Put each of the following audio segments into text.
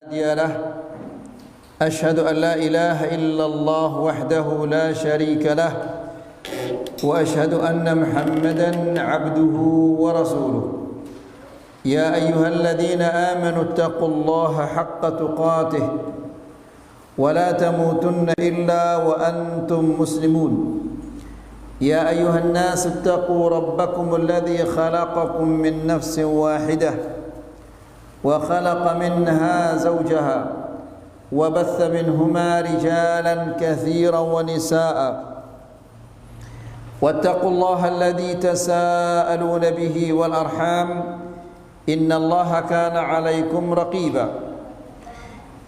هادي له أشهد أن لا إله إلا الله وحده لا شريك له وأشهد أن محمدا عبده ورسوله يا أيها الذين آمنوا اتقوا الله حق تقاته ولا تموتن إلا وأنتم مسلمون يا أيها الناس اتقوا ربكم الذي خلقكم من نفس واحدة وخلق منها زوجها وبث منهما رجالا كثيرا ونساء واتقوا الله الذي تساءلون به والأرحام إن الله كان عليكم رقيبا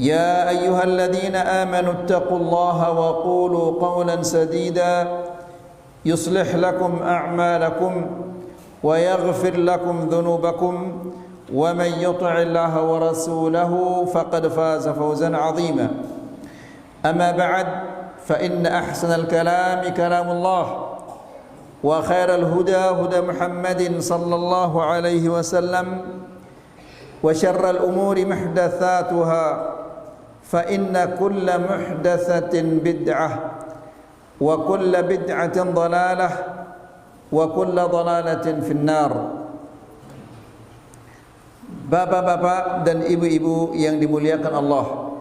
يا أيها الذين آمنوا اتقوا الله وقولوا قولا سديدا يصلح لكم أعمالكم ويغفر لكم ذنوبكم ومن يطع الله ورسوله فقد فاز فوزا عظيما أما بعد فإن أحسن الكلام كلام الله وخير الهدى هدى محمد صلى الله عليه وسلم وشر الأمور محدثاتها فإن كل محدثة بدعة وكل بدعة ضلالة وكل ضلالة في النار. Bapak-bapak dan ibu-ibu yang dimuliakan Allah,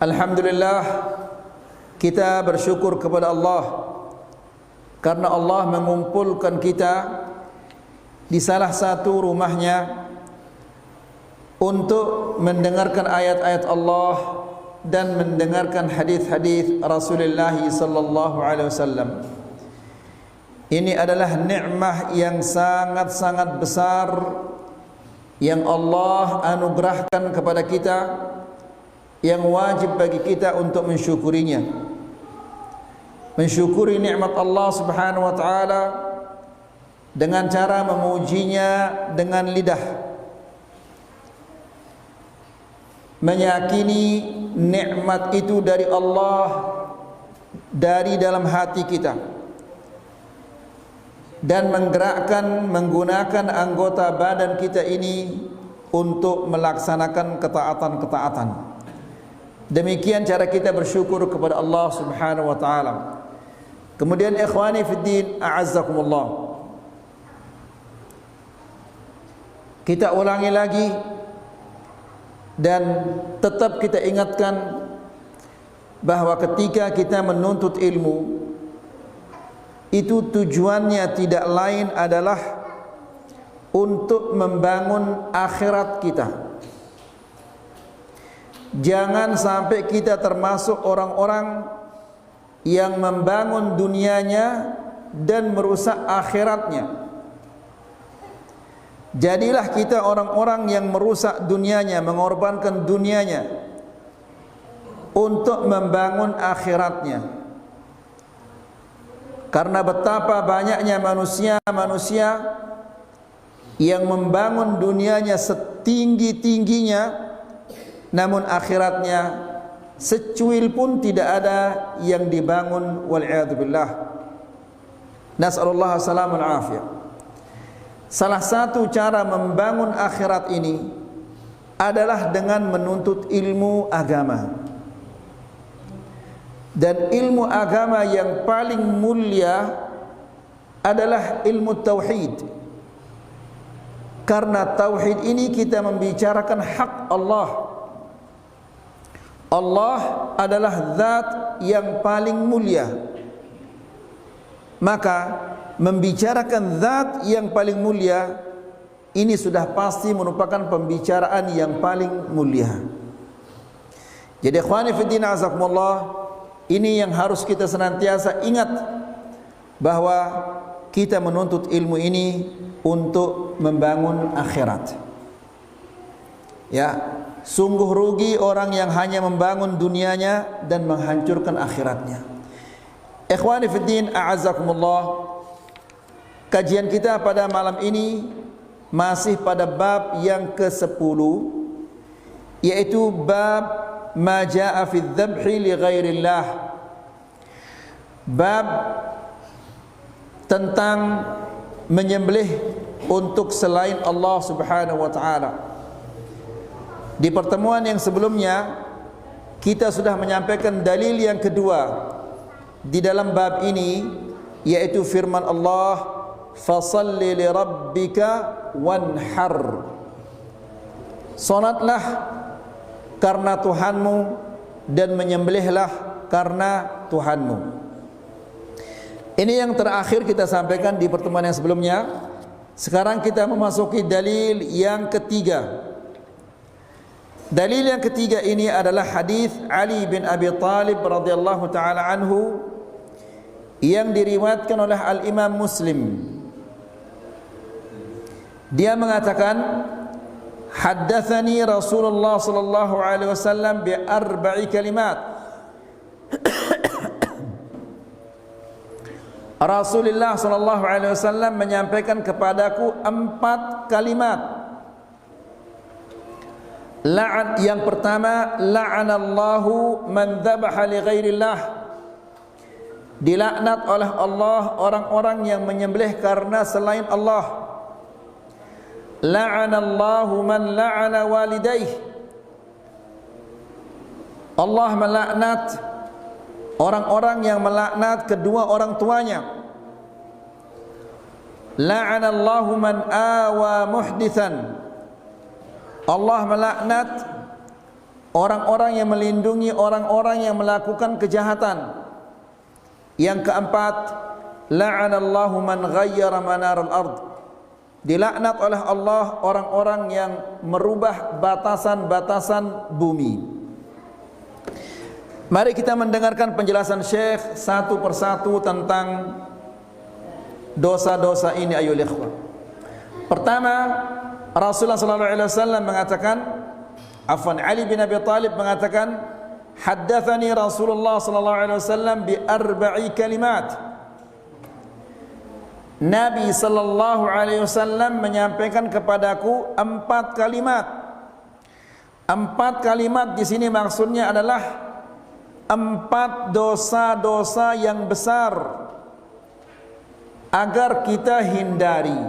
alhamdulillah kita bersyukur kepada Allah karena Allah mengumpulkan kita di salah satu rumahnya untuk mendengarkan ayat-ayat Allah dan mendengarkan hadis-hadis Rasulullah sallallahu alaihi wasallam. Ini adalah nikmat yang sangat-sangat besar yang Allah anugerahkan kepada kita, yang wajib bagi kita untuk mensyukurinya. Mensyukuri nikmat Allah Subhanahu wa taala dengan cara memujinya dengan lidah, meyakini nikmat itu dari Allah dari dalam hati kita, dan menggunakan anggota badan kita ini untuk melaksanakan ketaatan-ketaatan. Demikian cara kita bersyukur kepada Allah Subhanahu wa taala. Kemudian ikhwani fid din, a'azzakumullah, kita ulangi lagi dan tetap kita ingatkan bahwa ketika kita menuntut ilmu, itu tujuannya tidak lain adalah untuk membangun akhirat kita. Jangan sampai kita termasuk orang-orang yang membangun dunianya dan merusak akhiratnya. Jadilah kita orang-orang yang merusak dunianya, mengorbankan dunianya untuk membangun akhiratnya. Karena betapa banyaknya manusia yang membangun dunianya setinggi-tingginya, namun akhiratnya secuil pun tidak ada yang dibangun, wal'iyadzubillah. Nas'alullah salamul afiyah. Salah satu cara membangun akhirat ini adalah dengan menuntut ilmu agama. Dan ilmu agama yang paling mulia adalah ilmu tauhid. Karena tauhid ini kita membicarakan hak Allah. Allah adalah zat yang paling mulia. Maka membicarakan zat yang paling mulia ini sudah pasti merupakan pembicaraan yang paling mulia. Jadi ikhwani fiddin azakumullah, ini yang harus kita senantiasa ingat, bahwa kita menuntut ilmu ini untuk membangun akhirat. Ya, sungguh rugi orang yang hanya membangun dunianya dan menghancurkan akhiratnya. Ikhwani fiddin a'azzakumullah, kajian kita pada malam ini masih pada bab yang ke-10, yaitu bab ma jaa fi dzabhi li ghairillah. Bab tentang menyembelih untuk selain Allah Subhanahu wa taala. Di pertemuan yang sebelumnya kita sudah menyampaikan dalil yang kedua di dalam bab ini, yaitu firman Allah, fasalli li rabbika wanhar. Salatlah karena Tuhanmu dan menyembelihlah karena Tuhanmu. Ini yang terakhir kita sampaikan di pertemuan yang sebelumnya. Sekarang kita memasuki dalil yang ketiga. Dalil yang ketiga ini adalah hadis Ali bin Abi Thalib radhiyallahu taala anhu yang diriwayatkan oleh Al-Imam Muslim. Dia mengatakan, haddatsani Rasulullah sallallahu alaihi wasallam bi arba'i kalimat. Rasulullah sallallahu alaihi wasallam menyampaikan kepadaku 4 kalimat. La'an, yang pertama, la'anallahu man dzabaha li ghairillah. Dilaknat oleh Allah orang-orang yang menyembelih karena selain Allah. La'anallahu man la'ana walidayh. Allah melaknat orang-orang yang melaknat kedua orang tuanya. La'anallahu man awa muhdithan. Allah melaknat orang-orang yang melindungi orang-orang yang melakukan kejahatan. Yang keempat, la'anallahu man ghayyara manaral ard. Dilaknat oleh Allah orang-orang yang merubah batasan-batasan bumi. Mari kita mendengarkan penjelasan Syekh satu persatu tentang dosa-dosa ini ayyuhal ikhwah. Pertama, Rasulullah sallallahu alaihi wasallam mengatakan, Ali bin Abi Thalib mengatakan, haddatsani Rasulullah sallallahu alaihi wasallam bi arba'i kalimat. Nabi sallallahu alaihi wasallam menyampaikan kepadaku 4 kalimat. 4 kalimat di sini maksudnya adalah 4 dosa-dosa yang besar agar kita hindari.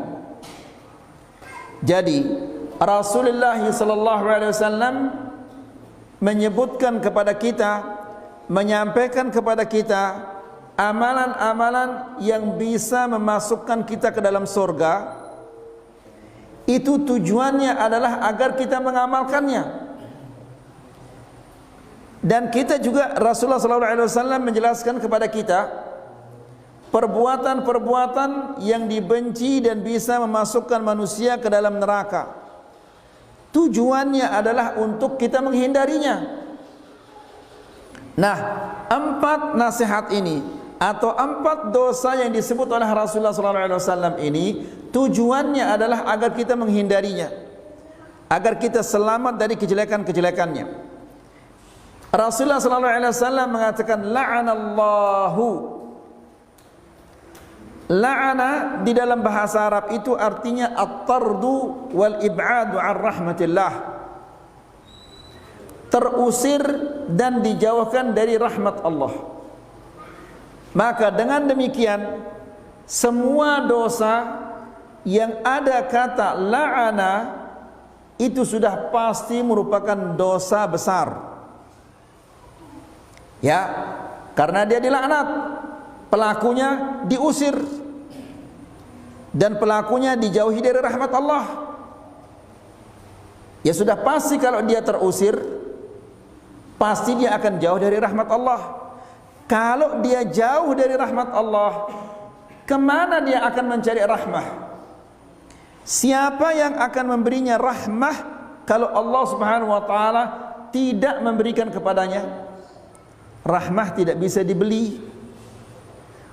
Jadi Rasulullah sallallahu alaihi wasallam menyebutkan kepada kita, menyampaikan kepada kita amalan-amalan yang bisa memasukkan kita ke dalam surga. Itu tujuannya adalah agar kita mengamalkannya. Dan kita juga, Rasulullah sallallahu alaihi wasallam menjelaskan kepada kita perbuatan-perbuatan yang dibenci dan bisa memasukkan manusia ke dalam neraka. Tujuannya adalah untuk kita menghindarinya. Nah, 4 nasihat ini atau 4 dosa yang disebut oleh Rasulullah SAW ini tujuannya adalah agar kita menghindarinya, agar kita selamat dari kejelekan-kejelekannya. Rasulullah SAW mengatakan, la'anallahu. La'ana di dalam bahasa Arab itu artinya at-tardu wal ib'adu an rahmatillah. Terusir dan dijauhkan dari rahmat Allah. Maka dengan demikian, semua dosa yang ada kata la'ana itu sudah pasti merupakan dosa besar. Ya, karena dia dilaknat, pelakunya diusir dan pelakunya dijauhi dari rahmat Allah. Ya sudah pasti kalau dia terusir, pasti dia akan jauh dari rahmat Allah. Kalau dia jauh dari rahmat Allah, kemana dia akan mencari rahmah? Siapa yang akan memberinya rahmah kalau Allah Subhanahu wa taala tidak memberikan kepadanya? Rahmah tidak bisa dibeli.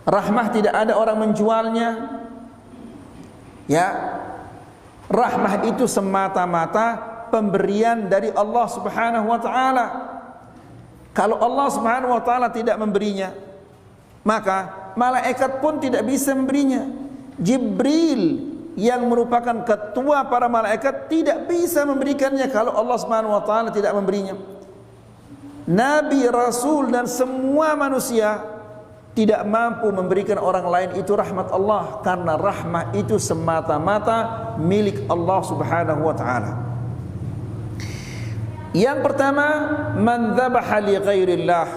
Rahmah tidak ada orang menjualnya. Ya, rahmah itu semata-mata pemberian dari Allah Subhanahu wa taala. Kalau Allah Subhanahu wa taala tidak memberinya, maka malaikat pun tidak bisa memberinya. Jibril yang merupakan ketua para malaikat tidak bisa memberikannya kalau Allah Subhanahu wa taala tidak memberinya. Nabi, Rasul dan semua manusia tidak mampu memberikan orang lain itu rahmat Allah, karena rahmat itu semata-mata milik Allah Subhanahu wa taala. Yang pertama, man dzabaha li ghairillah.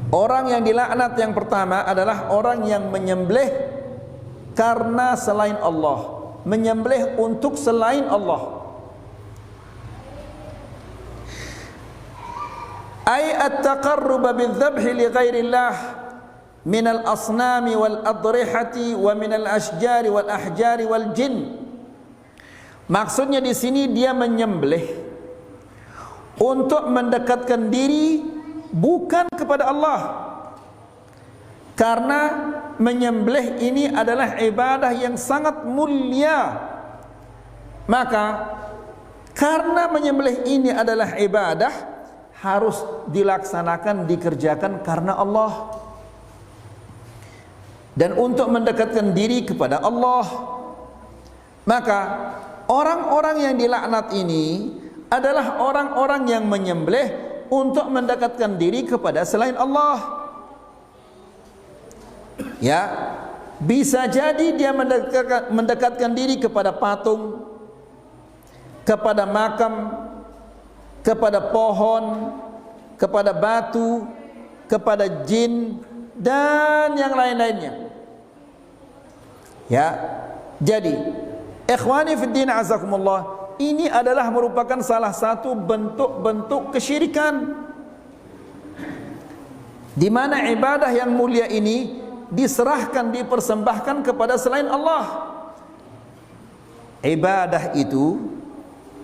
Orang yang dilaknat yang pertama adalah orang yang menyembelih karena selain Allah, menyembelih untuk selain Allah. Ay at-taqarrub bil-dhabhi li ghairillah min al-asnami wal-adrihati wa min al-ashjari wal-ahjari wal-jin. Maksudnya di sini dia menyembelih untuk mendekatkan diri bukan kepada Allah. Karena menyembelih ini adalah ibadah yang sangat mulia. Maka karena menyembelih ini adalah ibadah, harus dilaksanakan, dikerjakan karena Allah. Dan untuk mendekatkan diri kepada Allah. Maka orang-orang yang dilaknat ini adalah orang-orang yang menyembelih untuk mendekatkan diri kepada selain Allah. Ya, bisa jadi dia mendekatkan diri kepada patung, kepada makam, kepada pohon, kepada batu, kepada jin dan yang lain-lainnya. Ya, jadi ikhwani fiddin azakumullah, ini adalah merupakan salah satu bentuk-bentuk kesyirikan, di mana ibadah yang mulia ini diserahkan, dipersembahkan kepada selain Allah. Ibadah itu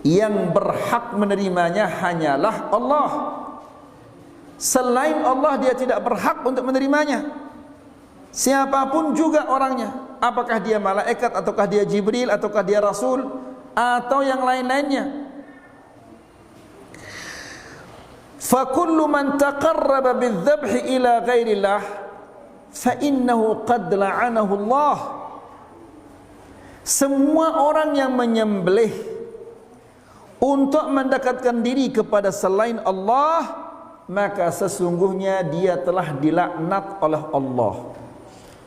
yang berhak menerimanya hanyalah Allah. Selain Allah dia tidak berhak untuk menerimanya. Siapapun juga orangnya, apakah dia malaikat, ataukah dia Jibril, ataukah dia Rasul, atau yang lain-lainnya. Fakullu man taqarraba bidzabhi ila ghairillah fa innahu qad la'anahu Allah. Semua orang yang menyembelih untuk mendekatkan diri kepada selain Allah, maka sesungguhnya dia telah dilaknat oleh Allah,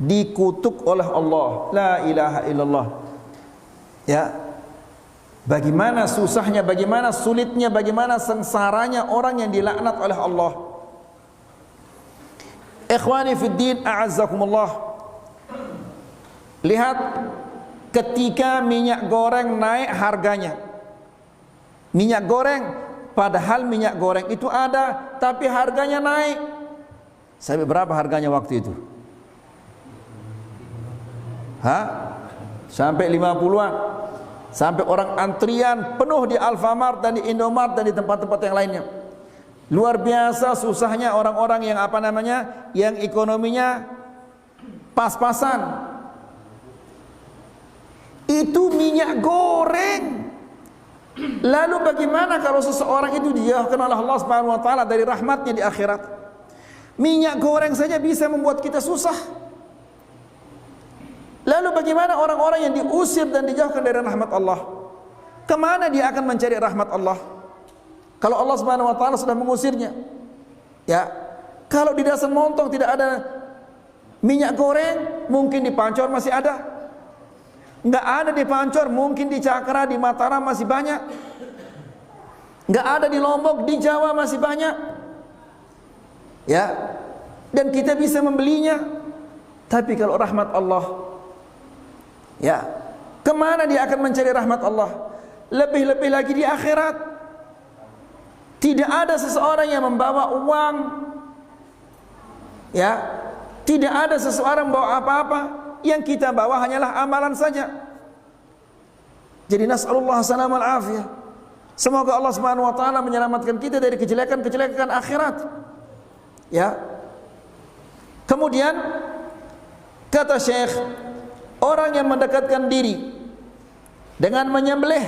dikutuk oleh Allah. La ilaha illallah. Ya, bagaimana susahnya, bagaimana sulitnya, bagaimana sengsaranya orang yang dilaknat oleh Allah. Ikhwani fiddin a'azzakumullah, lihat ketika minyak goreng naik harganya. Minyak goreng, padahal minyak goreng itu ada, tapi harganya naik. Sampai berapa harganya waktu itu? Sampai 50-an. Sampai orang antrian penuh di Alfamart dan di Indomart dan di tempat-tempat yang lainnya. Luar biasa susahnya orang-orang yang yang ekonominya pas-pasan. Itu minyak goreng. Lalu bagaimana kalau seseorang itu dijauhkan oleh Allah Subhanahu wa taala dari rahmatnya di akhirat? Minyak goreng saja bisa membuat kita susah. Lalu bagaimana orang-orang yang diusir dan dijauhkan dari rahmat Allah? Kemana dia akan mencari rahmat Allah? Kalau Allah Subhanahu wa taala sudah mengusirnya. Ya, kalau di Dasar Montong tidak ada minyak goreng, mungkin di Pancor masih ada. Enggak ada di Pancor, mungkin di Cakra, di Mataram masih banyak. Enggak ada di Lombok, di Jawa masih banyak. Ya, dan kita bisa membelinya. Tapi kalau rahmat Allah, ya, kemana dia akan mencari rahmat Allah? Lebih-lebih lagi di akhirat. Tidak ada seseorang yang membawa uang. Ya, tidak ada seseorang membawa apa-apa. Yang kita bawa hanyalah amalan saja. Jadi nas'alullah salam al-afiyah. Semoga Allah Subhanahu wa taala menyelamatkan kita dari kejelekan-kejelekan akhirat. Ya. Kemudian kata Syekh, orang yang mendekatkan diri dengan menyembelih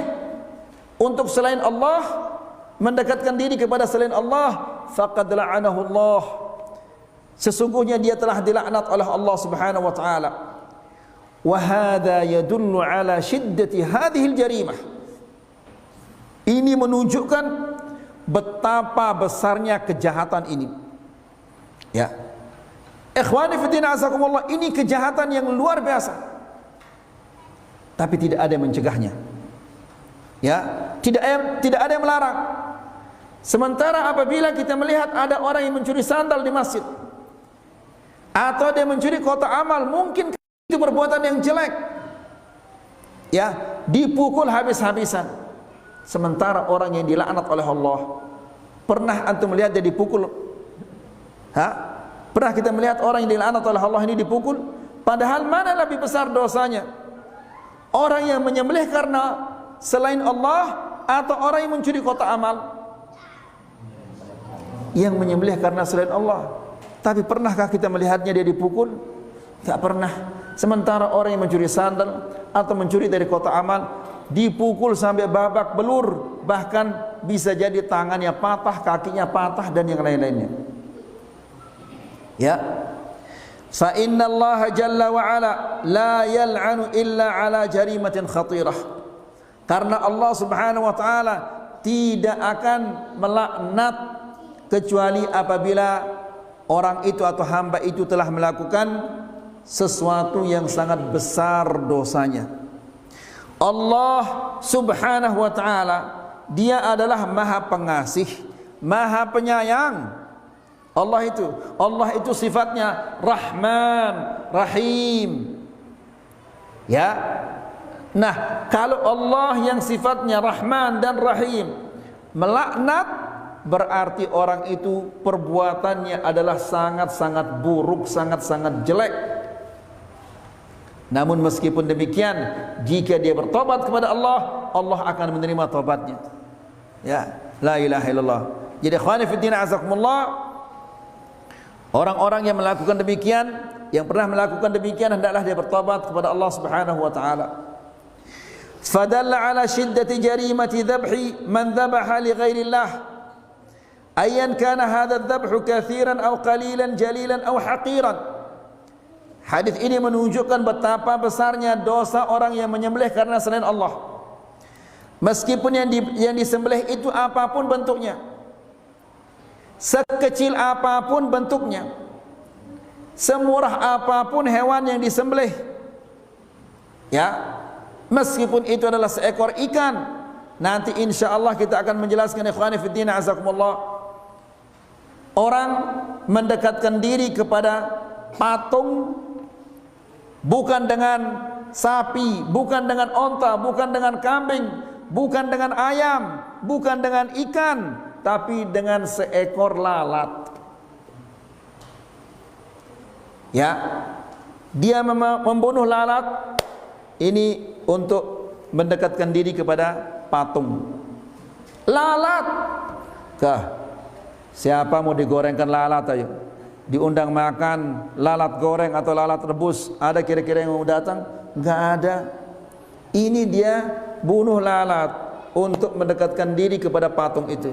untuk selain Allah, mendekatkan diri kepada selain Allah, faqad la'anahu Allah. Sesungguhnya dia telah dilaknat oleh Allah Subhanahu wa taala. Wa hadza yadullu ala shiddati hadhil jarimah. Ini menunjukkan betapa besarnya kejahatan ini. Ya. Ikhwani fillah azakumullah, ini kejahatan yang luar biasa. Tapi tidak ada yang mencegahnya. Ya, tidak ada yang melarang. Sementara apabila kita melihat ada orang yang mencuri sandal di masjid, atau dia mencuri kotak amal, mungkin itu perbuatan yang jelek, ya, dipukul habis-habisan. Sementara orang yang dilaknat oleh Allah, pernah antum melihat dia dipukul? Pernah kita melihat orang yang dilaknat oleh Allah ini dipukul? Padahal mana lebih besar dosanya? Orang yang menyembelih karena selain Allah, atau orang yang mencuri kotak amal? Yang menyembelih karena selain Allah. Tapi pernahkah kita melihatnya dia dipukul? Tak pernah. Sementara orang yang mencuri sandal atau mencuri dari kotak amal dipukul sampai babak belur, bahkan bisa jadi tangannya patah, kakinya patah, dan yang lain-lainnya. Ya. Fa inna Allah jalla wa ala la yal'anu illa ala jarimatin khatirah. Karena Allah Subhanahu wa taala tidak akan melaknat kecuali apabila orang itu atau hamba itu telah melakukan sesuatu yang sangat besar dosanya. Allah Subhanahu wa taala, Dia adalah Maha Pengasih, Maha Penyayang. Allah itu sifatnya Rahman, Rahim. Ya. Nah, kalau Allah yang sifatnya Rahman dan Rahim melaknat, berarti orang itu perbuatannya adalah sangat-sangat buruk, sangat-sangat jelek. Namun meskipun demikian, jika dia bertobat kepada Allah, Allah akan menerima tobatnya. Ya, la ilaha illallah. Jadi ikhwani fillah azakumullah, orang-orang yang melakukan demikian, yang pernah melakukan demikian, hendaklah dia bertobat kepada Allah Subhanahu wa taala. Fadalla ala shiddati jarimati dhabhi man dhabaha li ghairillah. Ayan kana hadha adh-dhabhu kathiran aw qalilan jalilan aw haqiran. Hadis ini menunjukkan betapa besarnya dosa orang yang menyembelih karena selain Allah. Meskipun yang disembelih itu apapun bentuknya, sekecil apapun bentuknya, semurah apapun hewan yang disembelih, ya, meskipun itu adalah seekor ikan. Nanti insya Allah kita akan menjelaskan, ikhwani fiddin azakumullah. Orang mendekatkan diri kepada patung bukan dengan sapi, bukan dengan onta, bukan dengan kambing, bukan dengan ayam, bukan dengan ikan, tapi dengan seekor lalat. Ya, dia membunuh lalat ini untuk mendekatkan diri kepada patung. Lalat kah? Siapa mau digorengkan lalat ayo? Diundang makan lalat goreng atau lalat rebus, ada kira-kira yang mau datang? Enggak ada. Ini dia bunuh lalat untuk mendekatkan diri kepada patung itu.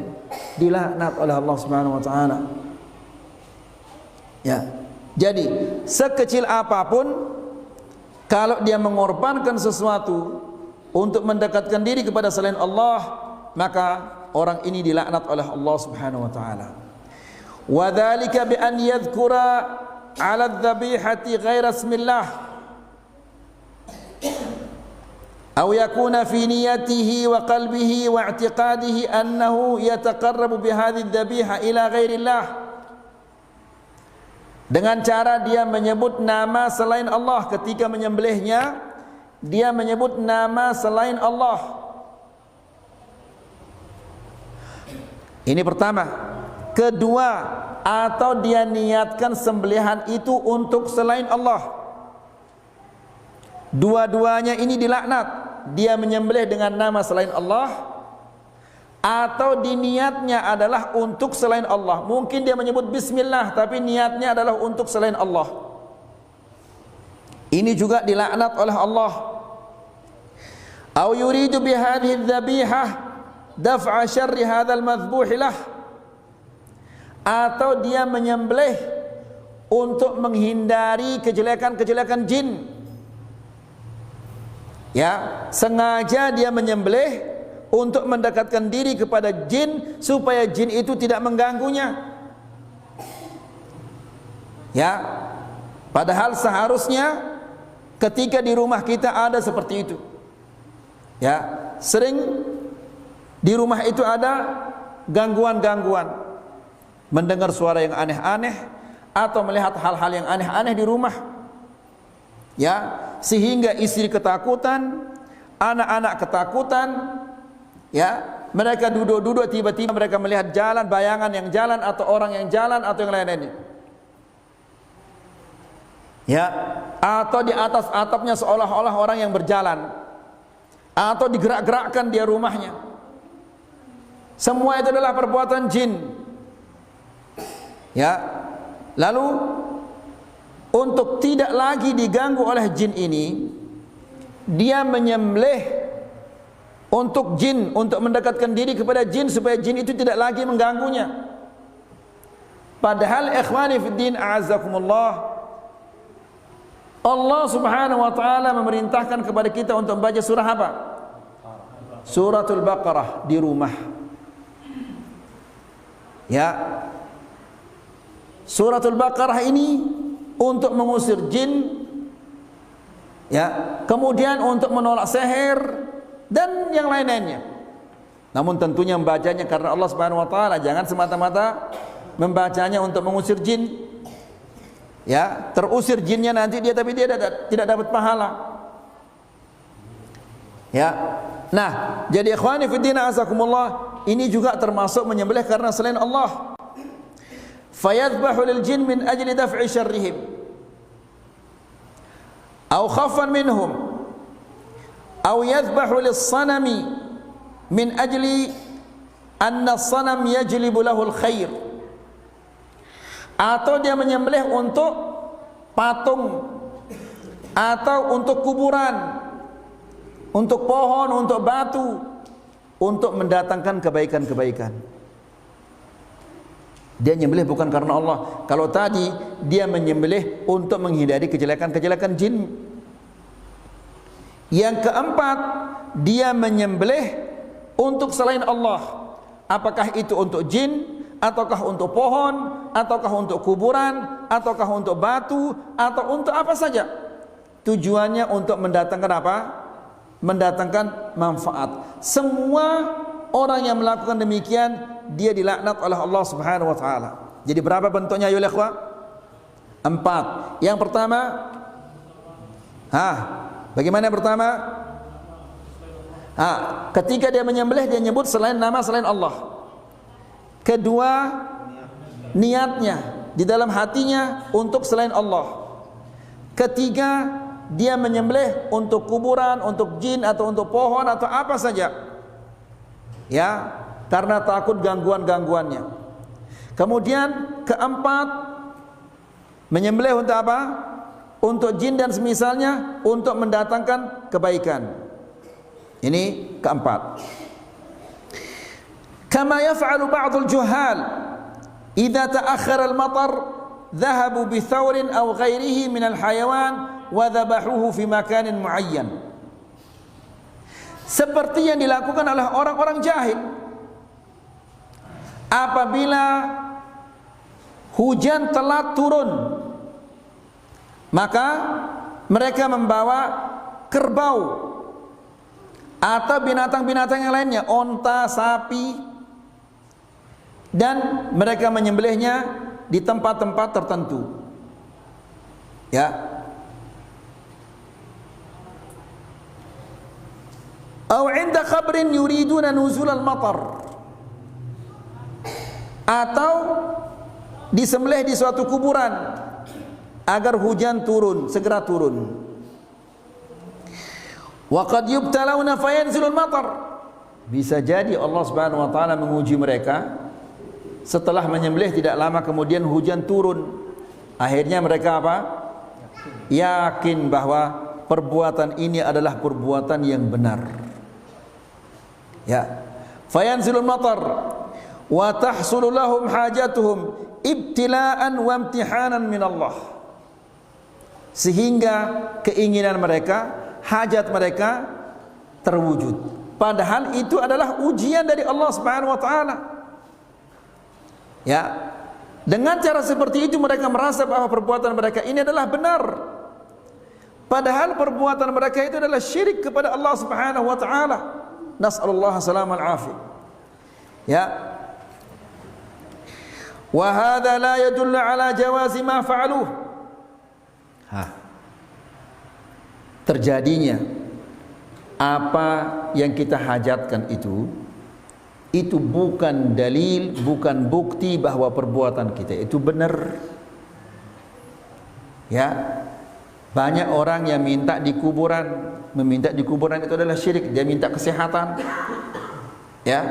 Dilaknat oleh Allah Subhanahu wa taala. Ya. Jadi, sekecil apapun kalau dia mengorbankan sesuatu untuk mendekatkan diri kepada selain Allah, maka orang ini dilaknat oleh Allah Subhanahu wa taala. Wa dzalika bi an yadhkura 'ala adh-dhabihati ghaira ismillah aw yakuna fi niyyatihi wa qalbihi wa i'tiqadihi annahu yataqarrabu bi hadhihi adh-dhabiha ila ghairillah. Dengan cara dia menyebut nama selain Allah ketika menyembelihnya, dia menyebut nama selain Allah. Ini pertama. Kedua, atau dia niatkan sembelihan itu untuk selain Allah. Dua-duanya ini dilaknat. Dia menyembelih dengan nama selain Allah, atau diniatnya adalah untuk selain Allah. Mungkin dia menyebut bismillah, tapi niatnya adalah untuk selain Allah. Ini juga dilaknat oleh Allah. Au yuridu bihadhihi dzabihah daf'a syarri hadzal madhbuh lah, atau dia menyembelih untuk menghindari kejelekan-kejelekan jin. Ya, sengaja dia menyembelih untuk mendekatkan diri kepada jin supaya jin itu tidak mengganggunya. Ya, padahal seharusnya ketika di rumah kita ada seperti itu. Ya, sering di rumah itu ada gangguan-gangguan, mendengar suara yang aneh-aneh atau melihat hal-hal yang aneh-aneh di rumah, ya, sehingga istri ketakutan, anak-anak ketakutan, ya, mereka duduk-duduk tiba-tiba mereka melihat jalan, bayangan yang jalan atau orang yang jalan atau yang lain-lainnya, ya, atau di atas atapnya seolah-olah orang yang berjalan, atau digerak-gerakkan dia rumahnya. Semua itu adalah perbuatan jin, ya. Lalu untuk tidak lagi diganggu oleh jin ini, dia menyembelih untuk jin, untuk mendekatkan diri kepada jin supaya jin itu tidak lagi mengganggunya. Padahal ikhwani fiddin a'azzakumullah, Allah subhanahu wa ta'ala memerintahkan kepada kita untuk membaca surah apa? Suratul Baqarah di rumah, ya. Suratul Baqarah ini untuk mengusir jin, ya, kemudian untuk menolak sihir dan yang lain-lainnya. Namun tentunya membacanya karena Allah Subhanahu wa taala, jangan semata-mata membacanya untuk mengusir jin. Ya, terusir jinnya nanti dia tapi dia tidak dapat pahala. Ya. Nah, jadi ikhwani fi din azakumullah, ini juga termasuk menyembelih karena selain Allah. Fayadhbahu lil jin min ajli daf'i syarrihim aw khaffan minhum aw yadhbahu lis sanami min ajli anna as-sanam yajlibu lahu al-khair, atau dia menyembelih untuk patung atau untuk kuburan, untuk pohon, untuk batu, untuk mendatangkan kebaikan-kebaikan. Dia menyembelih bukan karena Allah. Kalau tadi dia menyembelih untuk menghindari kejelekan-kejelekan jin. Yang keempat, dia menyembelih untuk selain Allah. Apakah itu untuk jin, ataukah untuk pohon, ataukah untuk kuburan, ataukah untuk batu, atau untuk apa saja. Tujuannya untuk mendatangkan apa? Mendatangkan manfaat. Semua orang yang melakukan demikian, dia dilaknat oleh Allah Subhanahu wa taala. Jadi berapa bentuknya ya ikhwah? 4. Yang pertama, bagaimana yang pertama? Ketika dia menyembelih dia nyebut selain nama selain Allah. Kedua, niatnya di dalam hatinya untuk selain Allah. Ketiga, dia menyembelih untuk kuburan, untuk jin atau untuk pohon atau apa saja, ya, karena takut gangguan-gangguannya. Kemudian keempat, menyembelih untuk apa? Untuk jin dan semisalnya, untuk mendatangkan kebaikan. Ini keempat. Kama yaf'alu ba'dul juhal idza ta'akhkhara al-matar dhahabu bi thawrin aw ghairihi min al-hayawan wa dhabahuhu fi makanin muayyan. Seperti yang dilakukan oleh orang-orang jahil. Apabila hujan telat turun, maka mereka membawa kerbau atau binatang-binatang yang lainnya, onta, sapi, dan mereka menyembelihnya di tempat-tempat tertentu, ya. Atau 'inda qabrin yuriduna nuzul al-matar, atau disembelih di suatu kuburan agar hujan turun, segera turun. Wa qad yubtalawna fayanzilul matar, bisa jadi Allah Subhanahu wa taala menguji mereka. Setelah menyembelih tidak lama kemudian hujan turun. Akhirnya mereka apa? Yakin bahwa perbuatan ini adalah perbuatan yang benar. Ya. Fayanzilul matar wa tahsulu lahum hajatuhum ibtila'an wa imtihanan min Allah. Sehingga keinginan mereka, hajat mereka terwujud. Padahal itu adalah ujian dari Allah Subhanahu wa taala. Ya. Dengan cara seperti itu mereka merasa bahwa perbuatan mereka ini adalah benar. Padahal perbuatan mereka itu adalah syirik kepada Allah Subhanahu wa taala. Nas'alullah salam al-afiyah. Ya. Wa hadza la yadullu ala jawazi ma fa'aluh. Terjadinya apa yang kita hajatkan itu bukan dalil, bukan bukti bahwa perbuatan kita itu benar. Ya. Banyak orang yang minta di kuburan, meminta di kuburan itu adalah syirik. Dia minta kesehatan. Ya.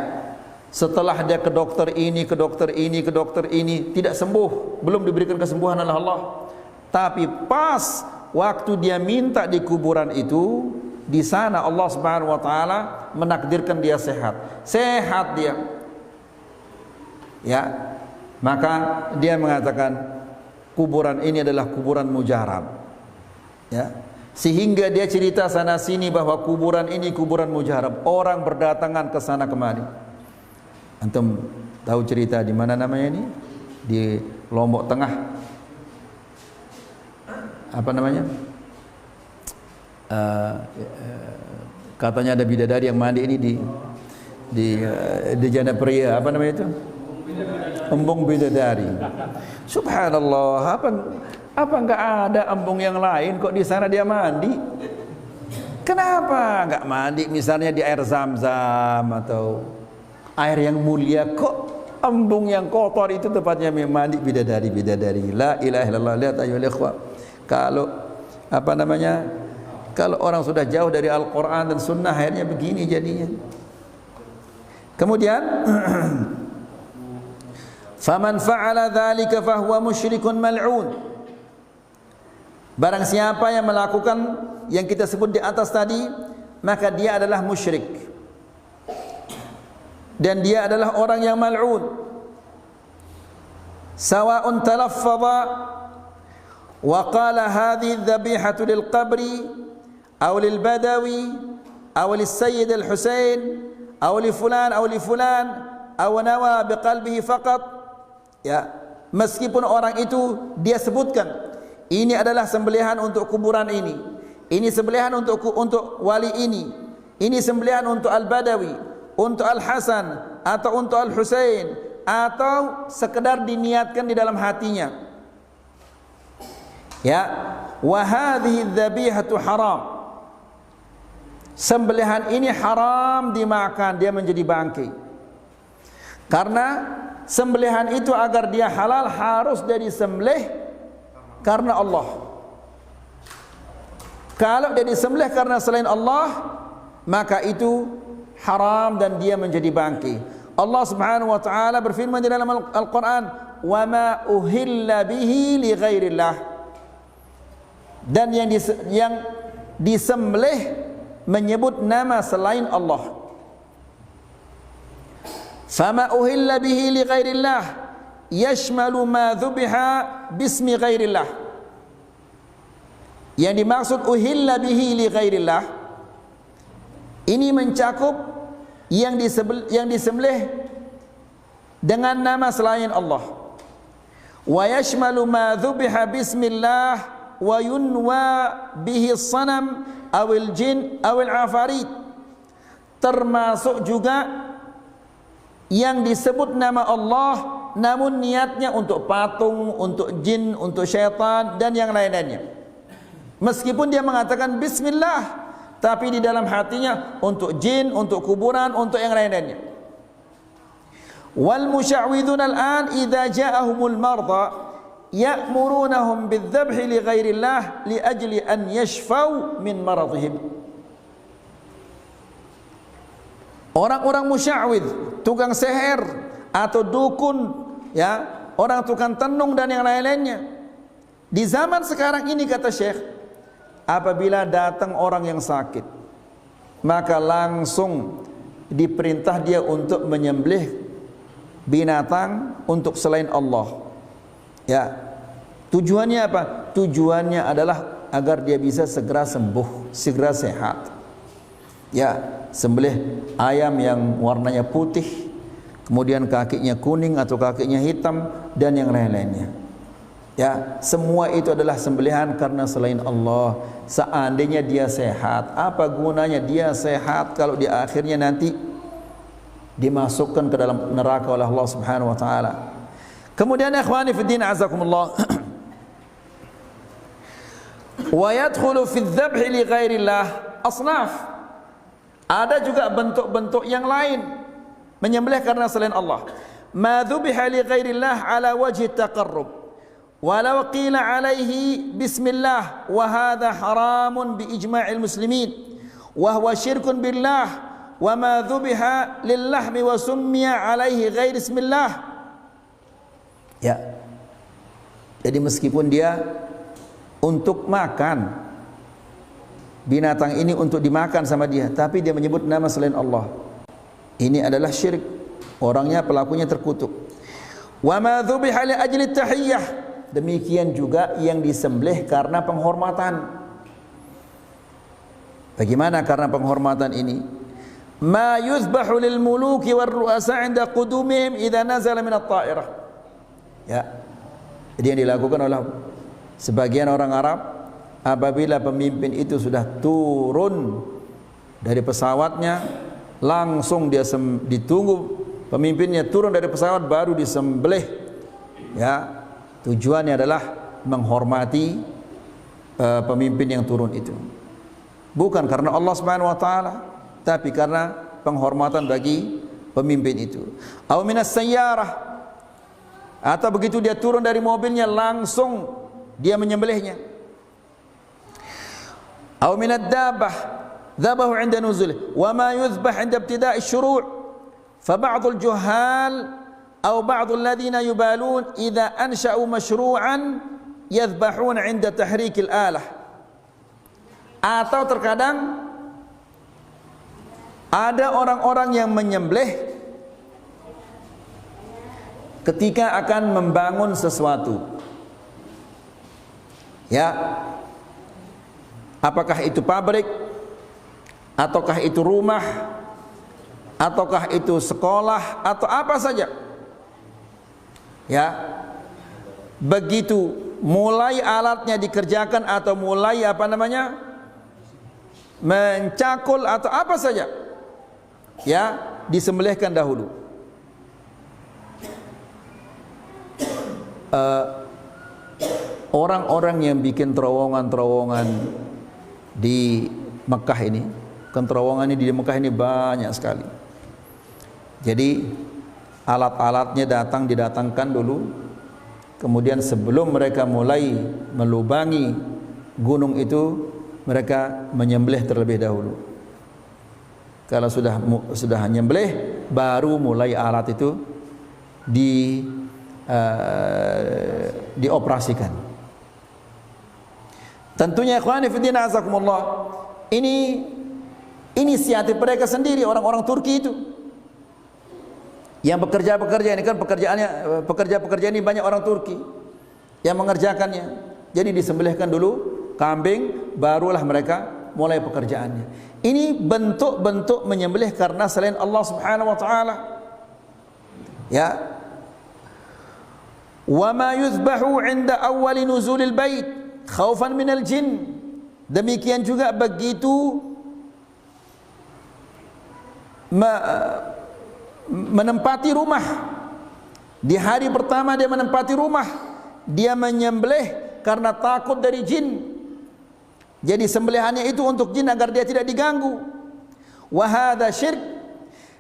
Setelah dia ke dokter ini, ke dokter ini, ke dokter ini, tidak sembuh, belum diberikan kesembuhan oleh Allah. Tapi pas waktu dia minta di kuburan itu, di sana Allah Subhanahu wa taala menakdirkan dia sehat. Sehat dia. Ya. Maka dia mengatakan kuburan ini adalah kuburan mujarab. Ya. Sehingga dia cerita sana sini bahwa kuburan ini kuburan mujarab. Orang berdatangan ke sana kemari. Antum tahu cerita di mana namanya ini? Di Lombok Tengah. Apa namanya? Katanya ada bidadari yang mandi ini di Jana Pria. Apa namanya itu? Embung bidadari. Subhanallah, apa enggak ada embung yang lain kok di sana dia mandi? Kenapa enggak mandi misalnya di air Zam-Zam atau air yang mulia, kok embung yang kotor itu tempatnya mandi bidadari. La ilaha illallah. Lihat ayyuhal ikhwah, kalau apa namanya, kalau orang sudah jauh dari Al-Quran dan Sunnah akhirnya begini jadinya. Kemudian faman fa'ala dzalika fahuwa musyrikun mal'un. Barang siapa yang melakukan yang kita sebut di atas tadi, maka dia adalah musyrik. Dan dia adalah orang yang mal'un. Sawa'un talaffadha wa qala hadhihi dhabihatu lil qabri aw lil badawi aw lis sayyid al Husain aw li fulan aw nawa biqalbihi faqat. Ya, meskipun orang itu dia sebutkan ini adalah sembelihan untuk kuburan ini sembelihan untuk wali ini sembelihan untuk al-Badawi, untuk Al-Hasan atau untuk Al-Husain, atau sekedar diniatkan di dalam hatinya. Ya, wa hadhihi dzabihatu haram. Sembelihan ini haram dimakan, dia menjadi bangkai. Karena sembelihan itu agar dia halal harus dia disembelih karena Allah. Kalau dia disembelih karena selain Allah, maka itu haram dan dia menjadi bangkai. Allah Subhanahu wa taala berfirman di dalam Al-Qur'an, "Wa ma uhilla bihi li ghairillah." Dan yang disembelih menyebut nama selain Allah. Fama uhilla bihi li ghairillah yashmalu ma dhubiha bismi ghairillah. Yang dimaksud uhilla bihi li ghairillah ini mencakup yang disembelih dengan nama selain Allah. Wa yashmalu ma dhubiha bismillah wa yunwa bihi as-sanam awil jin awil afarit. Termasuk juga yang disebut nama Allah namun niatnya untuk patung, untuk jin, untuk syaitan dan yang lain-lainnya. Meskipun dia mengatakan bismillah, tapi di dalam hatinya untuk jin, untuk kuburan, untuk yang lain-lainnya. Wal musya'widun al-an idza ja'ahumul marda ya'murunahum bidzabhi li ghairillah li ajli an yashfau min maradihim. Orang-orang musya'wid, tukang seher atau dukun, ya, orang tukang tenung dan yang lain-lainnya. Di zaman sekarang ini kata Syekh, apabila datang orang yang sakit, maka langsung diperintah dia untuk menyembelih binatang untuk selain Allah. Ya. Tujuannya apa? Tujuannya adalah agar dia bisa segera sembuh, segera sehat. Ya, sembelih ayam yang warnanya putih, kemudian kakinya kuning atau kakinya hitam dan yang lain-lainnya. Ya, semua itu adalah sembelihan karena selain Allah. Seandainya dia sehat, apa gunanya dia sehat kalau di akhirnya nanti dimasukkan ke dalam neraka oleh Allah Subhanahu wa taala. Kemudian ikhwani fi din azakumullah, wa yadkhulu fi dzabh li ghairillah asnaf. Ada juga bentuk-bentuk yang lain menyembelih karena selain Allah. Ma dzubiha li ghairillah ala wajhi taqarrub walau qila alaihi bismillah wa hadha haramun bi ijma'il muslimin wa huwa syirkun billah wa ma dzubiha lil lahmi wa summiya alaihi ghairi bismillah. Ya. Jadi meskipun dia untuk makan, binatang ini untuk dimakan sama dia, tapi dia menyebut nama selain Allah, ini adalah syirik. Orangnya, pelakunya terkutuk. Wa ma dzubiha li ajli tahiyyah, demikian juga yang disembelih karena penghormatan. Bagaimana karena penghormatan ini? Ma yuzbahu lil muluki war ru'asa 'inda qudumihim idza nazala min at-ta'irah. Ya. Jadi yang dilakukan oleh sebagian orang Arab apabila pemimpin itu sudah turun dari pesawatnya, langsung dia ditunggu pemimpinnya turun dari pesawat baru disembelih. Ya, tujuannya adalah menghormati pemimpin yang turun itu. Bukan karena Allah Subhanahu wa taala, tapi karena penghormatan bagi pemimpin itu. Aw minas sayyarah, atau begitu dia turun dari mobilnya langsung dia menyembelihnya. Aw minad dabbah, dzabahu 'inda nuzulih, wa ma yuzbah 'inda ibtida'i syuru'. Fa ba'dul juhal aw ba'dul ladzina yubalun idza ansha'u masyru'an yadhbahun 'inda tahrikil alah. Atau terkadang ada orang-orang yang menyembelih ketika akan membangun sesuatu. Ya, apakah itu pabrik, ataukah itu rumah, ataukah itu sekolah, atau apa saja. Ya, begitu mulai alatnya dikerjakan atau mulai mencakul atau apa saja, ya, disembelihkan dahulu. Orang-orang yang bikin terowongan-terowongan di Mekah ini, kan terowongan ini di Mekah ini banyak sekali. Jadi alat-alatnya didatangkan dulu, kemudian sebelum mereka mulai melubangi gunung itu, mereka menyembelih terlebih dahulu. Kalau sudah menyembelih, baru mulai alat itu dioperasikan. Tentunya ikhwani fillah azakumullah, ini inisiatif mereka sendiri, orang-orang Turki itu yang bekerja ini kan pekerja ini banyak orang Turki yang mengerjakannya. Jadi disembelihkan dulu kambing, barulah mereka mulai pekerjaannya. Ini bentuk-bentuk menyembelih karena selain Allah Subhanahu wa taala. Ya. Wa ma yuzbahu 'inda awwali nuzulil bait khaufan minal jin. Demikian juga begitu menempati rumah. Di hari pertama dia menempati rumah, dia menyembelih karena takut dari jin. Jadi sembelihannya itu untuk jin agar dia tidak diganggu. Wa hadza syirk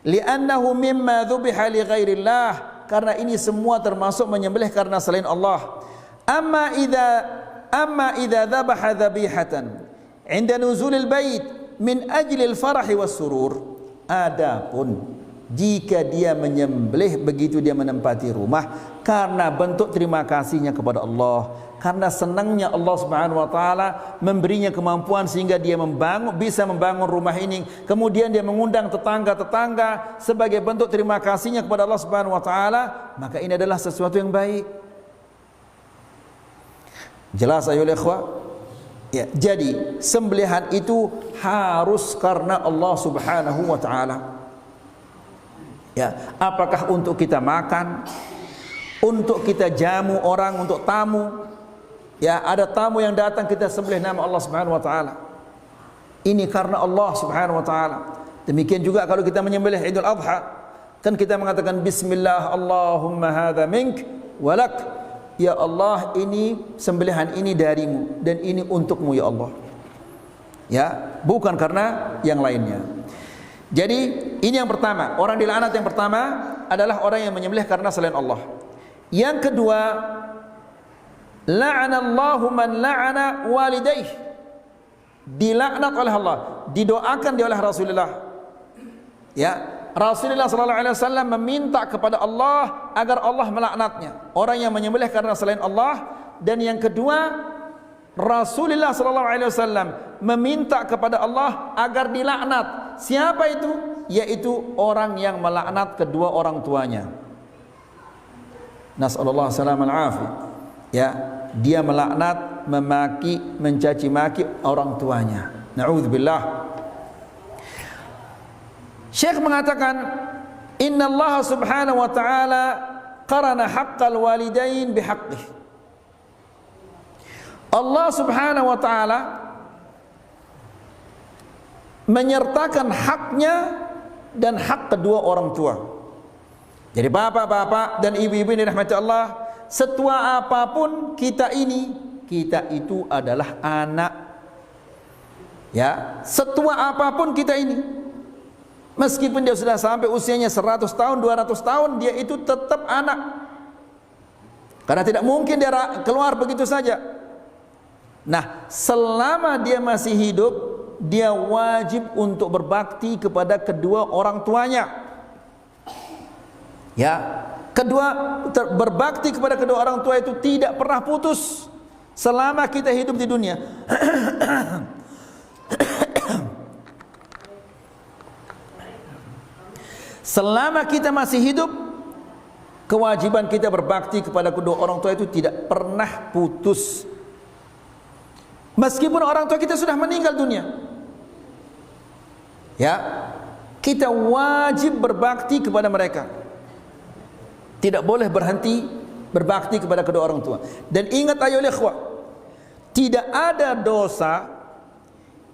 li'annahu mimma dzubiha li ghairillah, karena ini semua termasuk menyembelih karena selain Allah. Amma idza dzabaha dzabihatan 'inda nuzulil bait min ajli al-farah was surur. Adapun jika dia menyembelih begitu dia menempati rumah karena bentuk terima kasihnya kepada Allah, karena senangnya Allah Subhanahu wa taala memberinya kemampuan sehingga dia bisa membangun rumah ini, kemudian dia mengundang tetangga-tetangga sebagai bentuk terima kasihnya kepada Allah Subhanahu wa taala, maka ini adalah sesuatu yang baik. Jelas ayo ikhwah? Ya, jadi sembelihan itu harus karena Allah Subhanahu wa taala. Ya, apakah untuk kita makan, untuk kita jamu orang, untuk tamu. Ya, ada tamu yang datang kita sembelih nama Allah Subhanahu wa taala. Ini karena Allah Subhanahu wa taala. Demikian juga kalau kita menyembelih Idul Adha Kan kita mengatakan bismillah Allahumma hadza mink walak. Ya Allah, ini sembelihan ini darimu dan ini untukmu ya Allah. Ya, bukan karena yang lainnya. Jadi ini yang pertama, orang dilaknat yang pertama adalah orang yang menyembelih karena selain Allah. Yang kedua, la'anallahu man la'ana walidayh. Dilaknat oleh Allah, didoakan dia oleh Rasulullah. Ya, Rasulullah sallallahu alaihi wasallam meminta kepada Allah agar Allah melaknatnya, orang yang menyembelih karena selain Allah. Dan yang kedua, Rasulullah sallallahu alaihi wasallam meminta kepada Allah agar dilaknat. Siapa itu? Yaitu orang yang melaknat kedua orang tuanya. Nasallallahu salam al-afi. Ya, dia melaknat, memaki, mencaci maki orang tuanya. Na'udzubillah. Syekh mengatakan, Inna Allah subhanahu wa ta'ala qarana haqqal walidain bihaqqih. Allah subhanahu wa ta'ala menyertakan haknya dan hak kedua orang tua. Jadi bapak-bapak dan ibu-ibu yang dirahmati Allah, setua apapun kita ini, kita itu adalah anak. Ya, setua apapun kita ini, meskipun dia sudah sampai usianya 100 tahun, 200 tahun, dia itu tetap anak. Karena tidak mungkin dia keluar begitu saja. Nah, selama dia masih hidup, dia wajib untuk berbakti kepada kedua orang tuanya. Ya, berbakti kepada kedua orang tua itu tidak pernah putus selama kita hidup di dunia. Selama kita masih hidup, kewajiban kita berbakti kepada kedua orang tua itu tidak pernah putus. Meskipun orang tua kita sudah meninggal dunia, ya, kita wajib berbakti kepada mereka. Tidak boleh berhenti berbakti kepada kedua orang tua. Dan ingat ayolah ikhwah, tidak ada dosa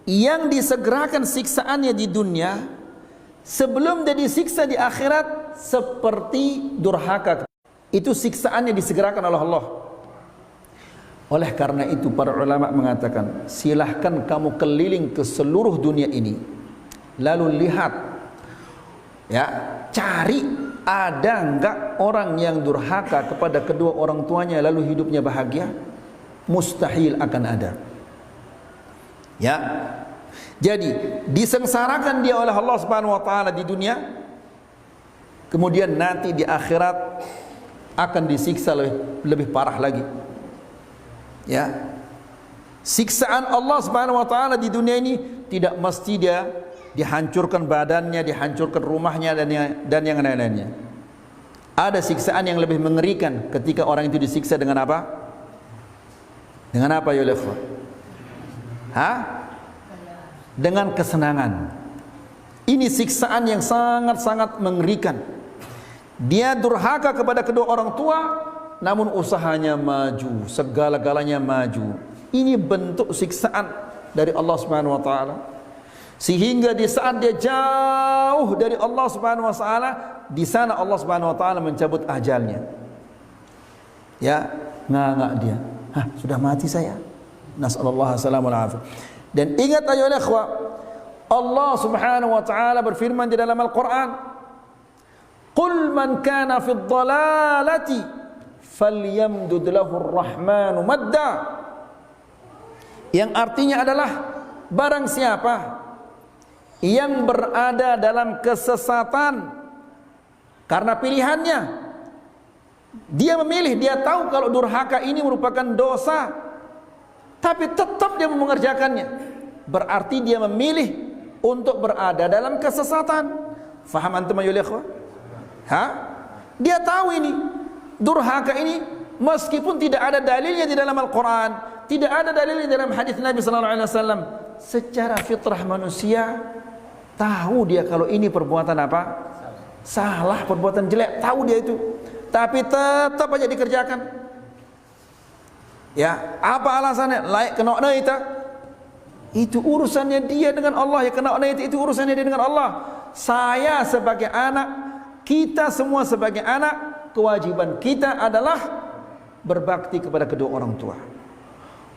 yang disegerakan siksaannya di dunia sebelum dia disiksa di akhirat seperti durhaka. Itu siksaannya disegerakan oleh Allah. Oleh karena itu para ulama mengatakan, silahkan kamu keliling ke seluruh dunia ini, lalu lihat, ya, cari ada enggak orang yang durhaka kepada kedua orang tuanya lalu hidupnya bahagia? Mustahil akan ada. Ya, jadi disengsarakan dia oleh Allah Subhanahu wa taala di dunia, kemudian nanti di akhirat akan disiksa lebih parah lagi. Ya, siksaan Allah Subhanahu wa taala di dunia ini tidak mesti dia dihancurkan badannya, dihancurkan rumahnya dan yang lain-lainnya. Ada siksaan yang lebih mengerikan ketika orang itu disiksa dengan apa? Dengan apa ya ikhwan? Dengan kesenangan. Ini siksaan yang sangat-sangat mengerikan. Dia durhaka kepada kedua orang tua, namun usahanya maju, segala-galanya maju. Ini bentuk siksaan dari Allah Subhanahu wa taala. Sehingga di saat dia jauh dari Allah Subhanahu wa taala, di sana Allah Subhanahu wa taala mencabut ajalnya. Ya, nganga dia. Sudah mati saya. Nasallallahu alaihi wasallam. Dan ingat ayolah ikhwah, Allah Subhanahu wa taala berfirman di dalam Al-Qur'an, "Qul man kana fi dhalalati falyamdud lahu ar-rahmanu madda." Yang artinya adalah barang siapa yang berada dalam kesesatan karena pilihannya, dia memilih, dia tahu kalau durhaka ini merupakan dosa, tapi tetap dia mengerjakannya, berarti dia memilih untuk berada dalam kesesatan. Faham antum ya ikhwah? Dia tahu ini durhaka ini, meskipun tidak ada dalilnya di dalam Al-Quran, tidak ada dalilnya dalam hadis Nabi sallallahu alaihi wasallam, secara fitrah manusia tahu dia kalau ini perbuatan apa? Salah, perbuatan jelek, tahu dia itu, tapi tetap aja dikerjakan. Ya, apa alasannya? Layak kena naita. Itu urusannya dia dengan Allah. Ya, kena naita itu urusannya dia dengan Allah. Saya sebagai anak, kita semua sebagai anak, kewajiban kita adalah berbakti kepada kedua orang tua.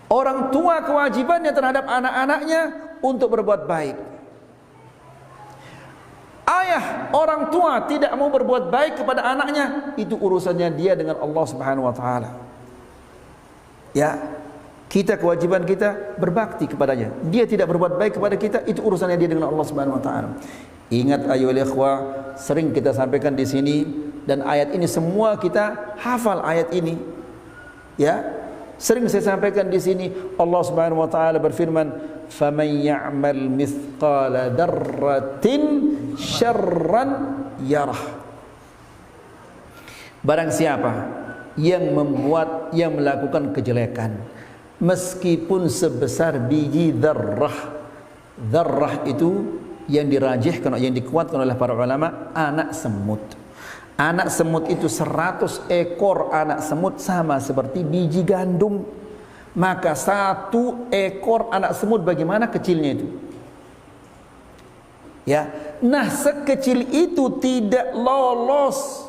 Orang tua kewajibannya terhadap anak-anaknya untuk berbuat baik. Ayah orang tua tidak mau berbuat baik kepada anaknya, itu urusannya dia dengan Allah Subhanahu wa taala. Ya, kita kewajiban kita berbakti kepadanya. Dia tidak berbuat baik kepada kita, itu urusannya dia dengan Allah Subhanahu wa taala. Ingat ayolah ikhwah, sering kita sampaikan di sini, dan ayat ini semua kita hafal ayat ini. Ya, sering saya sampaikan di sini. Allah Subhanahu wa taala berfirman, "Faman ya'mal mithqala dzarratin syarran yarah." Barang siapa yang melakukan kejelekan meskipun sebesar biji dzarrah. Dzarrah itu yang dirajihkan, yang dikuatkan oleh para ulama, anak semut. Anak semut itu 100 ekor anak semut sama seperti biji gandum. Maka 1 ekor anak semut bagaimana kecilnya itu? Ya, nah sekecil itu tidak lolos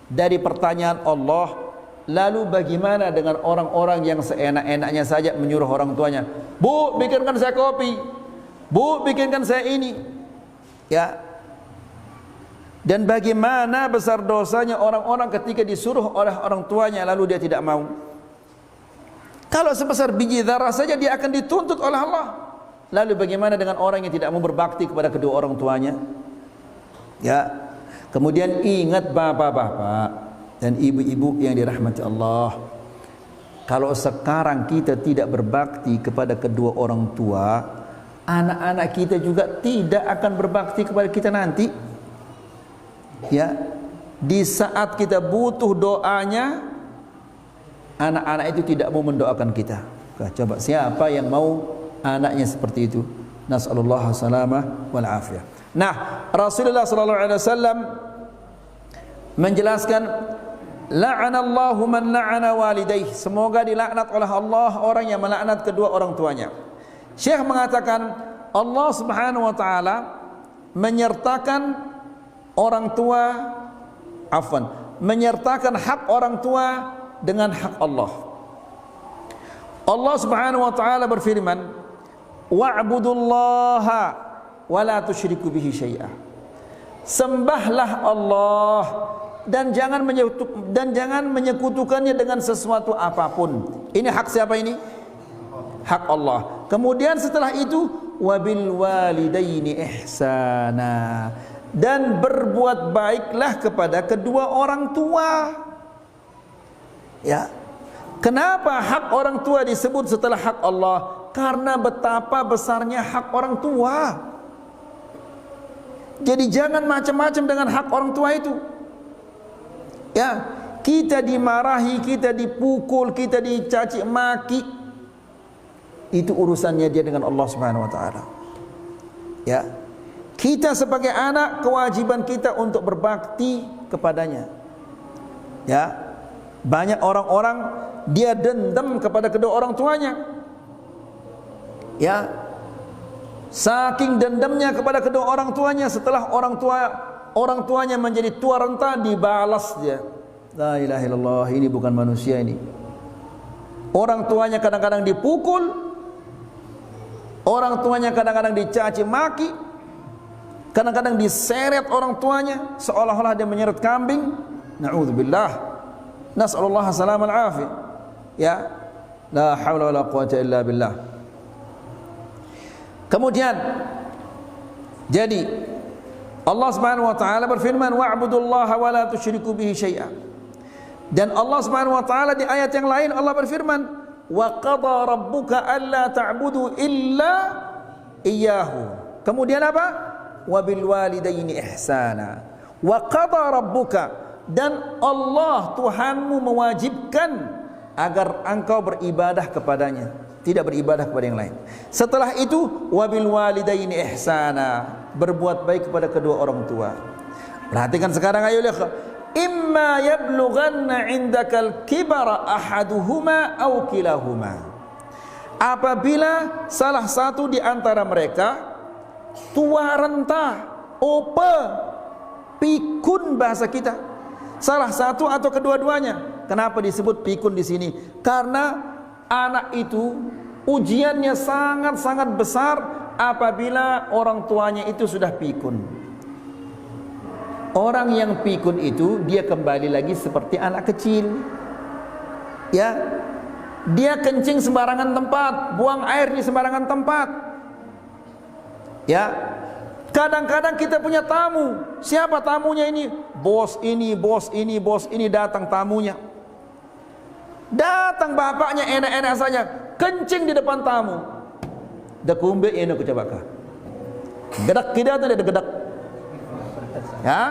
dari pertanyaan Allah. Lalu bagaimana dengan orang-orang yang seenak-enaknya saja menyuruh orang tuanya, "Bu, bikinkan saya kopi. Bu, bikinkan saya ini." Ya. Dan bagaimana besar dosanya orang-orang ketika disuruh oleh orang tuanya lalu dia tidak mau. Kalau sebesar biji zarah saja dia akan dituntut oleh Allah. Lalu bagaimana dengan orang yang tidak mau berbakti kepada kedua orang tuanya? Ya. Kemudian ingat bapak-bapak dan ibu-ibu yang dirahmati Allah. Kalau sekarang kita tidak berbakti kepada kedua orang tua, anak-anak kita juga tidak akan berbakti kepada kita nanti. Ya, di saat kita butuh doanya, anak-anak itu tidak mau mendoakan kita. Coba siapa yang mau anaknya seperti itu? Nas'alullah salamah wal afiyah. Nah, Rasulullah sallallahu alaihi wasallam menjelaskan, la'anallahu man la'ana walidayh. Semoga dilaknat oleh Allah orang yang melaknat kedua orang tuanya. Syekh mengatakan Allah Subhanahu wa taala menyertakan orang tua, menyertakan hak orang tua dengan hak Allah. Allah Subhanahu wa taala berfirman, wa'budullaha wa la tusyriku bihi syai'a. Sembahlah Allah dan jangan menyekutukannya dengan sesuatu apapun. Ini hak siapa ini? Hak Allah. Kemudian setelah itu, wabil walidaini ihsana. Dan berbuat baiklah kepada kedua orang tua. Ya. Kenapa hak orang tua disebut setelah hak Allah? Karena betapa besarnya hak orang tua. Jadi jangan macam-macam dengan hak orang tua itu. Ya, kita dimarahi, kita dipukul, kita dicaci maki, itu urusannya dia dengan Allah Subhanahu wa taala. Ya. Kita sebagai anak, kewajiban kita untuk berbakti kepadanya. Ya. Banyak orang-orang dia dendam kepada kedua orang tuanya. Ya. Saking dendamnya kepada kedua orang tuanya, setelah orang tuanya menjadi tua renta, dibalas dia. La ilaha illallah, ini bukan manusia ini. Orang tuanya kadang-kadang dipukul, orang tuanya kadang-kadang dicaci maki, kadang-kadang diseret orang tuanya seolah-olah dia menyeret kambing. Na'udzubillah. Nas'alullah salamal afiyah. Ya. La haula wala quwata illa billah. Kemudian jadi Allah Subhanahu wa taala berfirman, wa'budullaha wa la tusyriku bihi syai'a. Dan Allah Subhanahu wa taala di ayat yang lain Allah berfirman, wa qada rabbuka alla ta'budu illa iyyahu. Kemudian apa? Wa bil walidaini ihsana. Wa qada rabbuka, dan Allah Tuhanmu mewajibkan agar engkau beribadah kepadanya, tidak beribadah kepada yang lain. Setelah itu, wabil walidaini ihsana, berbuat baik kepada kedua orang tua. Perhatikan sekarang, ayo lihat. Imma yablughanna indakal kibara ahaduhuma aw kilahuma. Apabila salah satu di antara mereka tua renta, opa, pikun bahasa kita. Salah satu atau kedua-duanya. Kenapa disebut pikun di sini? Karena anak itu ujiannya sangat-sangat besar apabila orang tuanya itu sudah pikun. Orang yang pikun itu dia kembali lagi seperti anak kecil. Ya, dia kencing sembarangan tempat, buang air di sembarangan tempat. Ya, kadang-kadang kita punya tamu. Siapa tamunya ini? Bos ini, bos ini, bos ini, datang tamunya. Datang bapaknya enak-enak saja, kencing di depan tamu. Dakumbe ini aku coba kah? Gedak tidak ada gedak. Ya,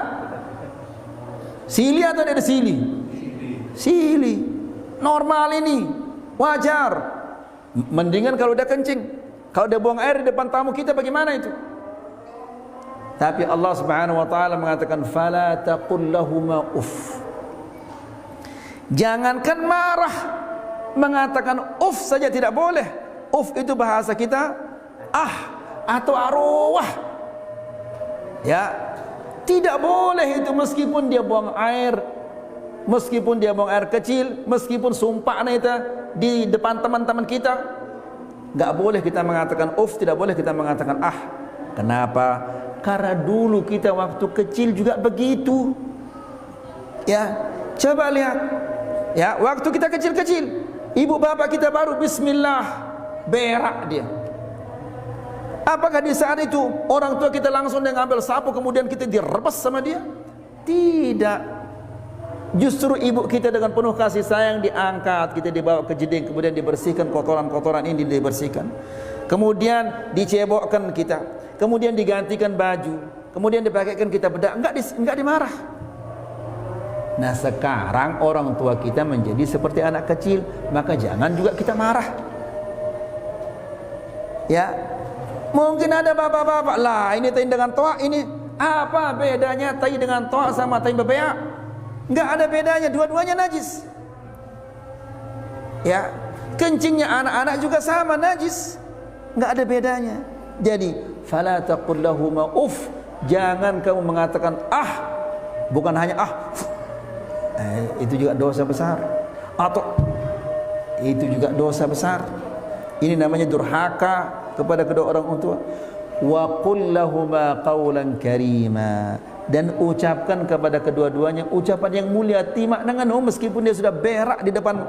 sili atau ada sili? Sili. Normal ini, wajar. Mendingan kalau udah kencing. Kalau udah buang air di depan tamu kita bagaimana itu? Tapi Allah Subhanahu wa taala mengatakan fala taqul lahuma uff. Jangankan marah, mengatakan uff saja tidak boleh. Uff itu bahasa kita atau arwah. Ya, tidak boleh itu meskipun dia buang air, meskipun dia buang air kecil, meskipun sumpah itu di depan teman-teman kita, enggak boleh kita mengatakan uff, tidak boleh kita mengatakan Kenapa? Karena dulu kita waktu kecil juga begitu. Ya, coba lihat. Ya, waktu kita kecil-kecil, ibu bapak kita baru bismillah, berak dia. Apakah di saat itu orang tua kita langsung ngambil sapu kemudian kita direbas sama dia? Tidak. Justru ibu kita dengan penuh kasih sayang diangkat, kita dibawa ke jeding, kemudian dibersihkan kotoran-kotoran ini dibersihkan. Kemudian dicebokkan kita, kemudian digantikan baju, kemudian dipakaikan kita bedak, enggak dimarah. Nah, sekarang orang tua kita menjadi seperti anak kecil, maka jangan juga kita marah. Ya, mungkin ada bapak-bapak lah, ini tai dengan toa, ini apa bedanya tai dengan toa sama tai bebeak? Enggak ada bedanya, dua-duanya najis. Ya, kencingnya anak-anak juga sama najis, enggak ada bedanya. Jadi, fala taqul lahuma uff, jangan kamu mengatakan bukan hanya itu juga dosa besar, atau itu juga dosa besar. Ini namanya durhaka kepada kedua orang tua. Wa qul lahuma qawlan karima, dan ucapkan kepada kedua-duanya ucapan yang mulia. Timak dengan meskipun dia sudah berak di depan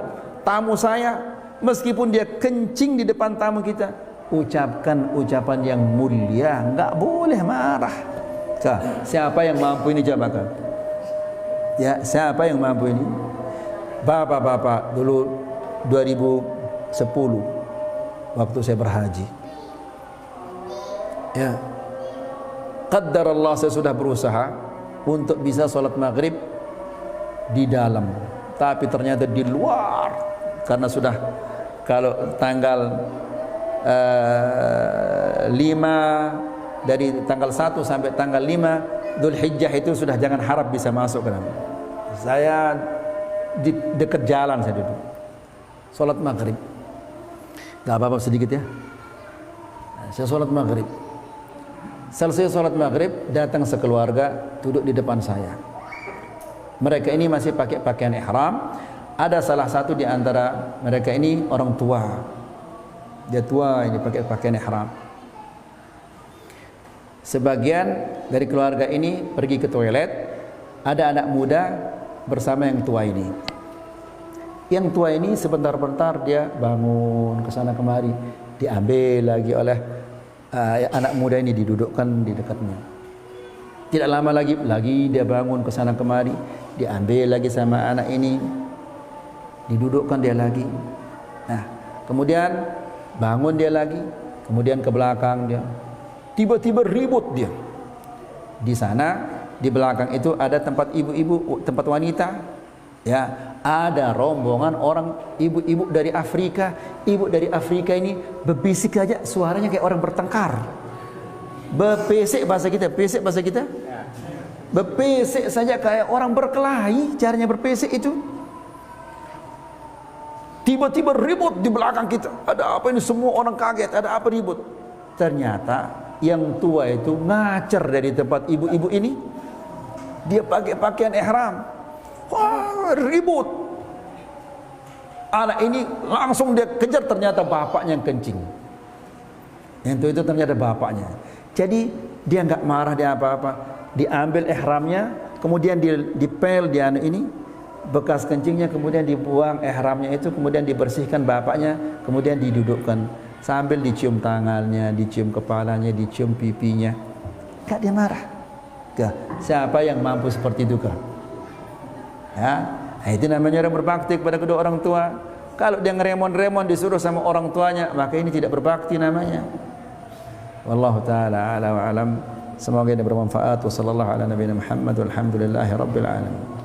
tamu saya, meskipun dia kencing di depan tamu kita, ucapkan ucapan yang mulia, enggak boleh marah. Siapa yang mampu ini coba? Ya, siapa yang mampu ini? Bapak-bapak dulu 2010 waktu saya berhaji. Ya, qaddarallah, saya sudah berusaha untuk bisa sholat maghrib di dalam, tapi ternyata di luar, karena sudah kalau tanggal 5, dari tanggal 1 sampai tanggal 5 Dzulhijjah itu sudah jangan harap bisa masuk ke dalam. Saya di dekat jalan saya duduk sholat maghrib. Gak apa-apa sedikit ya. Saya sholat maghrib. Selesai sholat maghrib, datang sekeluarga duduk di depan saya. Mereka ini masih pakai pakaian ihram. Ada salah satu di antara mereka ini orang tua. Dia tua ini pakai pakaian ihram. Sebagian dari keluarga ini pergi ke toilet, ada anak muda bersama yang tua ini. Yang tua ini sebentar-bentar dia bangun ke sana kemari, diambil lagi oleh anak muda ini, didudukkan di dekatnya. Tidak lama lagi dia bangun ke sana kemari, diambil lagi sama anak ini, didudukkan dia lagi. Nah, kemudian bangun dia lagi, kemudian ke belakang dia. Tiba-tiba ribut dia. Di sana, di belakang itu ada tempat ibu-ibu, tempat wanita. Ya, ada rombongan orang ibu-ibu dari Afrika. Ibu dari Afrika ini berbisik aja, suaranya kayak orang bertengkar. Bepesek bahasa kita, pesek bahasa kita. Bepesek saja kayak orang berkelahi, caranya berpesek itu. Tiba-tiba ribut di belakang kita. Ada apa ini? Semua orang kaget, ada apa ribut? Ternyata yang tua itu ngajar dari tempat ibu-ibu ini. dia pakai pakaian ihram, wah ribut. Anak ini langsung dia kejar, ternyata bapaknya yang kencing. Yang itu ternyata bapaknya. Jadi dia nggak marah, dia apa-apa. Diambil ihramnya, kemudian dipel dia ini bekas kencingnya, kemudian dibuang ihramnya itu, kemudian dibersihkan bapaknya, kemudian didudukkan sambil dicium tangannya, dicium kepalanya, dicium pipinya. Enggak dia marah. Siapa yang mampu seperti itu kah? Ya, itu namanya orang berbakti kepada kedua orang tua. Kalau dia ngeremon-remon disuruh sama orang tuanya, maka ini tidak berbakti namanya. Wallahu taala ala wa alam. Semoga ini bermanfaat. Wassallallahu ala nabiyina Muhammad walhamdulillahi rabbil alamin.